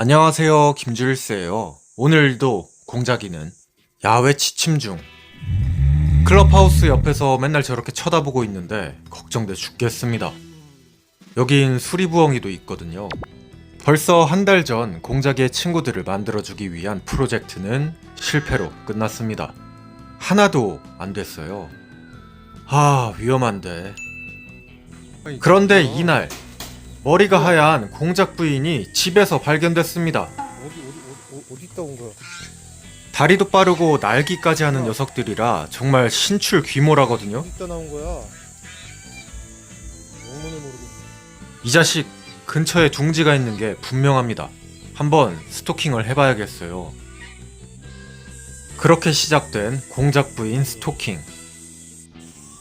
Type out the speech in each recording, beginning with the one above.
안녕하세요, 김주일스예요. 오늘도 공작이는 야외 취침 중. 클럽하우스 옆에서 맨날 저렇게 쳐다보고 있는데 걱정돼 죽겠습니다. 여긴 수리부엉이도 있거든요. 벌써 한 달 전 공작의 친구들을 만들어주기 위한 프로젝트는 실패로 끝났습니다. 하나도 안 됐어요. 위험한데. 그런데 이날 머리가 하얀 공작 부인이 집에서 발견됐습니다. 어디 있다 온 거야? 다리도 빠르고 날기까지 하는 녀석들이라 정말 신출 귀모라거든요. 어디 있다 나온 거야? 영문을 모르고. 이 자식 근처에 둥지가 있는 게 분명합니다. 한번 스토킹을 해봐야겠어요. 그렇게 시작된 공작 부인 스토킹.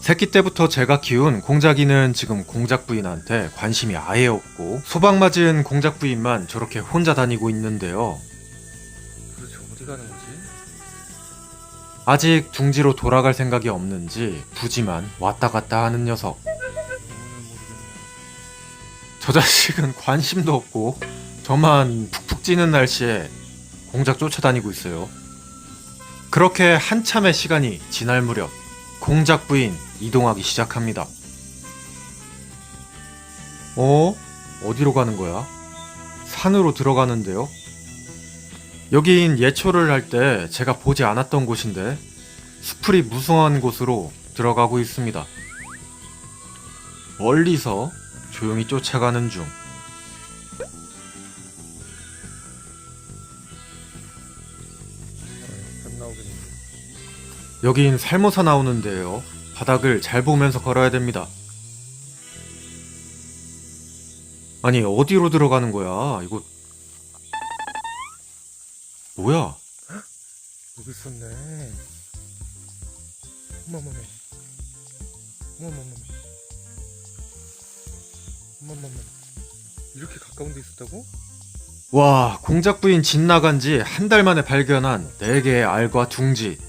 새끼 때부터 제가 키운 공작이는 지금 공작 부인한테 관심이 아예 없고 소방 맞은 공작 부인만 저렇게 혼자 다니고 있는데요. 도대체 어디 가는 거지? 아직 둥지로 돌아갈 생각이 없는지 부지만 왔다 갔다 하는 녀석. 영문을 모르겠네. 저 자식은 관심도 없고 저만 푹푹 찌는 날씨에 공작 쫓아다니고 있어요. 그렇게 한참의 시간이 지날 무렵 공작 부인 이동하기 시작합니다. 어디로 가는 거야? 산으로 들어가는데요? 여긴 예초를 할 때 제가 보지 않았던 곳인데 수풀이 무성한 곳으로 들어가고 있습니다. 멀리서 조용히 쫓아가는 중. 안 나오겠네. 여긴 살모사 나오는데요. 바닥을 잘 보면서 걸어야 됩니다. 아니, 어디로 들어가는 거야? 이거 뭐야? 여기 있었네. 어머머머. 어머머머. 어머머머. 이렇게 가까운 데 있었다고? 와, 공작 부인 집 나간 지 한 달 만에 발견한 4개의 알과 둥지.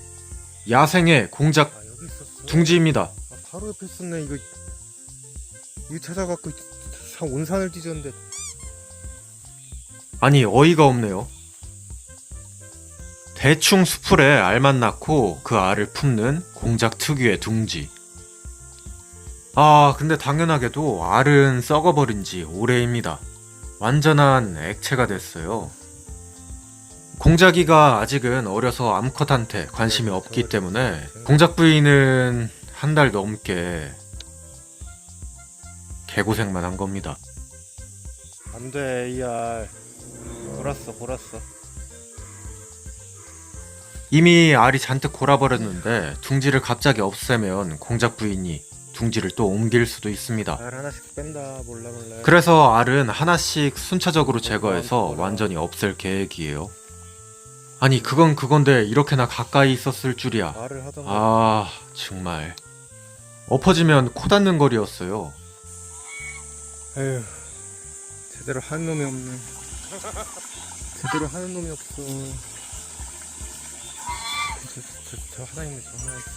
야생의 공작 여기 있었어. 둥지입니다. 바로 옆에 있었네. 이거 찾아갖고 온 산을 뒤졌는데. 아니, 어이가 없네요. 대충 수풀에 알만 낳고 그 알을 품는 공작 특유의 둥지. 근데 당연하게도 알은 썩어버린 지 오래입니다. 완전한 액체가 됐어요. 공작이가 아직은 어려서 암컷한테 관심이 없기 때문에 공작 부인은 한 달 넘게 개고생만 한 겁니다. 안돼 이 알. 골았어. 이미 알이 잔뜩 골아버렸는데 둥지를 갑자기 없애면 공작 부인이 둥지를 또 옮길 수도 있습니다. 알 하나씩 뺀다. 몰라. 그래서 알은 하나씩 순차적으로 제거해서 완전히 없앨 계획이에요. 아니, 그건 그건데 이렇게나 가까이 있었을 줄이야. 말을 하던가. 정말 엎어지면 코 닿는 거리였어요. 에휴, 제대로 하는 놈이 없네. 제대로 하는 놈이 없어. 저 하나 있네. 저 하나 있어.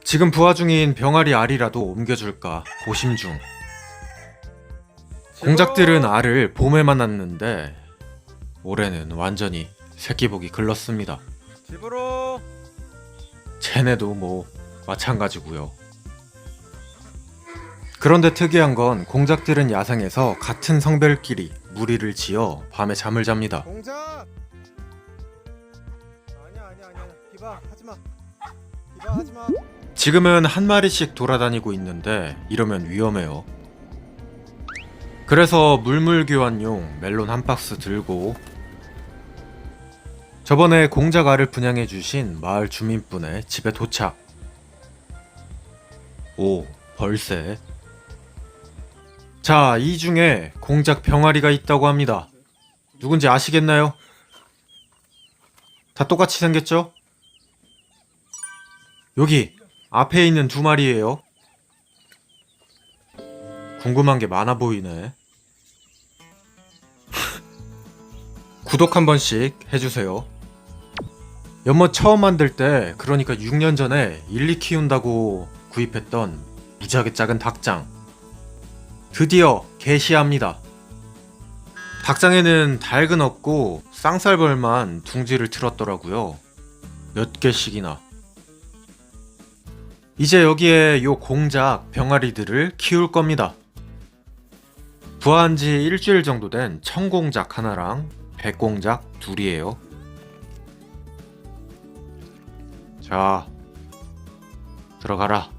지금 부화 중인 병아리 알이라도 옮겨줄까 고심 중. 공작들은 알을 봄에만 낳는데 올해는 완전히 새끼복이 글렀습니다. 집으로. 쟤네도 뭐 마찬가지고요. 그런데 특이한 건 공작들은 야생에서 같은 성별끼리 무리를 지어 밤에 잠을 잡니다. 공작. 아니야. 비바 하지마. 지금은 한 마리씩 돌아다니고 있는데 이러면 위험해요. 그래서 물물 교환용 멜론 한 박스 들고 저번에 공작 알을 분양해주신 마을 주민분의 집에 도착. 벌새. 자, 이 중에 공작 병아리가 있다고 합니다. 누군지 아시겠나요? 다 똑같이 생겼죠? 여기 앞에 있는 2마리예요. 궁금한 게 많아 보이네. 구독 한 번씩 해주세요. 연못 처음 만들 때, 그러니까 6년 전에 1, 2 키운다고 구입했던 무지하게 작은 닭장. 드디어 개시합니다. 닭장에는 닭은 없고 쌍쌀벌만 둥지를 틀었더라고요. 몇 개씩이나. 이제 여기에 요 공작 병아리들을 키울 겁니다. 부화한 지 일주일 정도 된 청공작 하나랑 백공작 둘이에요. 자, 들어가라.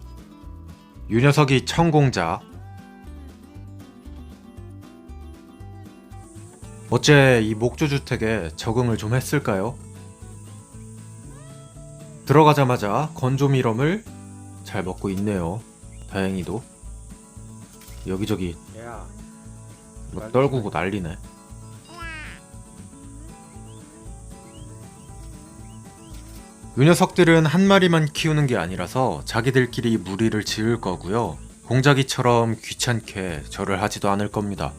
요 녀석이 청공작. 어째 이 목조주택에 적응을 좀 했을까요? 들어가자마자 건조미럼을 잘 먹고 있네요. 다행히도. 여기저기 야, 뭐 떨구고 난리네. 이 녀석들은 한 마리만 키우는 게 아니라서 자기들끼리 무리를 지을 거고요. 공작이처럼 귀찮게 절을 하지도 않을 겁니다.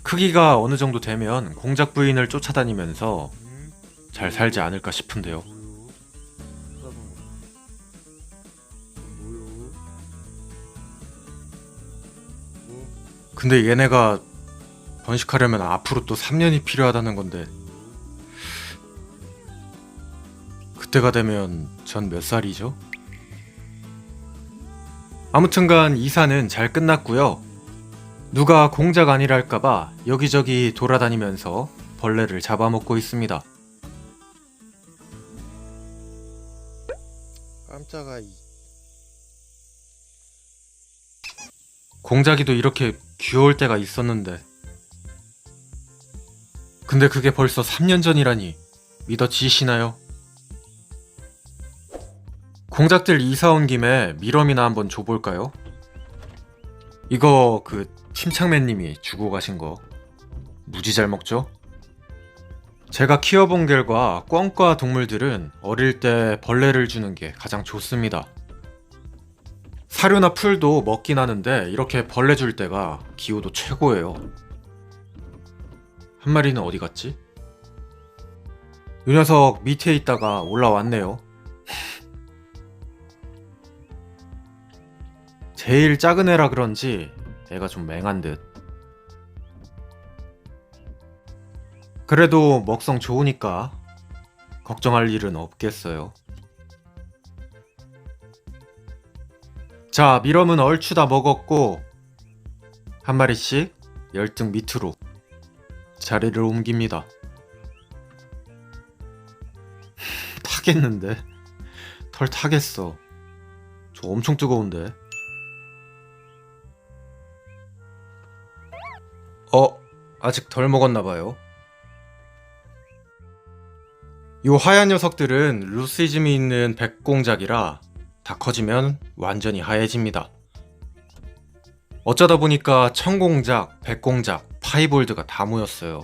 크기가 어느 정도 되면 공작 부인을 쫓아다니면서 잘 살지 않을까 싶은데요. 근데 얘네가 번식하려면 앞으로 또 3년이 필요하다는 건데 그때가 되면 전 몇 살이죠? 아무튼간 이사는 잘 끝났고요. 누가 공작 아니랄까봐 여기저기 돌아다니면서 벌레를 잡아먹고 있습니다. 깜짝아. 공작이도 이렇게 귀여울 때가 있었는데 근데 그게 벌써 3년 전이라니 믿어지시나요? 공작들 이사 온 김에 미럼이나 한번 줘볼까요? 이거 그 침착맨님이 주고 가신 거 무지 잘 먹죠? 제가 키워본 결과 꿩과 동물들은 어릴 때 벌레를 주는 게 가장 좋습니다. 사료나 풀도 먹긴 하는데 이렇게 벌레 줄 때가 기호도 최고예요. 한 마리는 어디 갔지? 이 녀석 밑에 있다가 올라왔네요. 제일 작은 애라 그런지 애가 좀 맹한 듯. 그래도 먹성 좋으니까 걱정할 일은 없겠어요. 자, 미럼은 얼추 다 먹었고 한 마리씩 열등 밑으로 자리를 옮깁니다. 타겠는데? 털 타겠어. 저 엄청 뜨거운데? 아직 덜 먹었나봐요. 요 하얀 녀석들은 루시즘이 있는 백공작이라 다 커지면 완전히 하얘집니다. 어쩌다 보니까 청공작, 백공작, 파이볼드가 다 모였어요.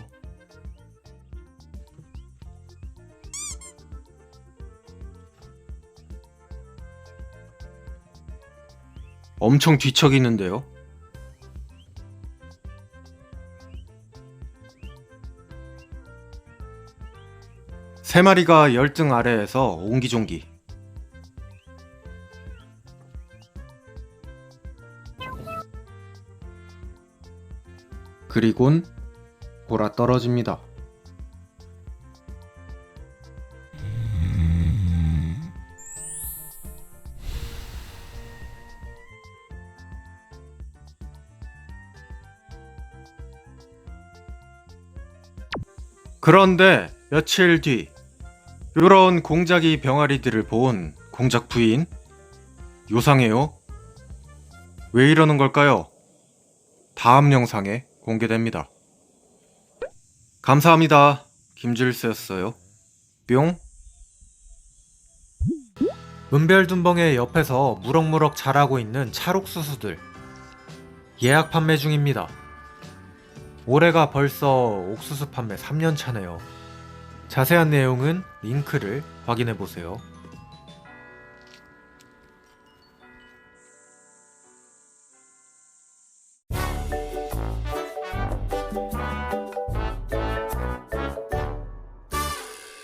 엄청 뒤척이는데요. 세 마리가 열등 아래에서 옹기종기. 그리곤 골아 떨어집니다. 그런데 며칠 뒤 요런 공작이 병아리들을 본 공작 부인 요상해요. 왜 이러는 걸까요? 다음 영상에 공개됩니다. 감사합니다. 김질스였어요. 뿅. 은별둔벙의 옆에서 무럭무럭 자라고 있는 찰옥수수들 예약 판매 중입니다. 올해가 벌써 옥수수 판매 3년 차네요. 자세한 내용은 링크를 확인해보세요.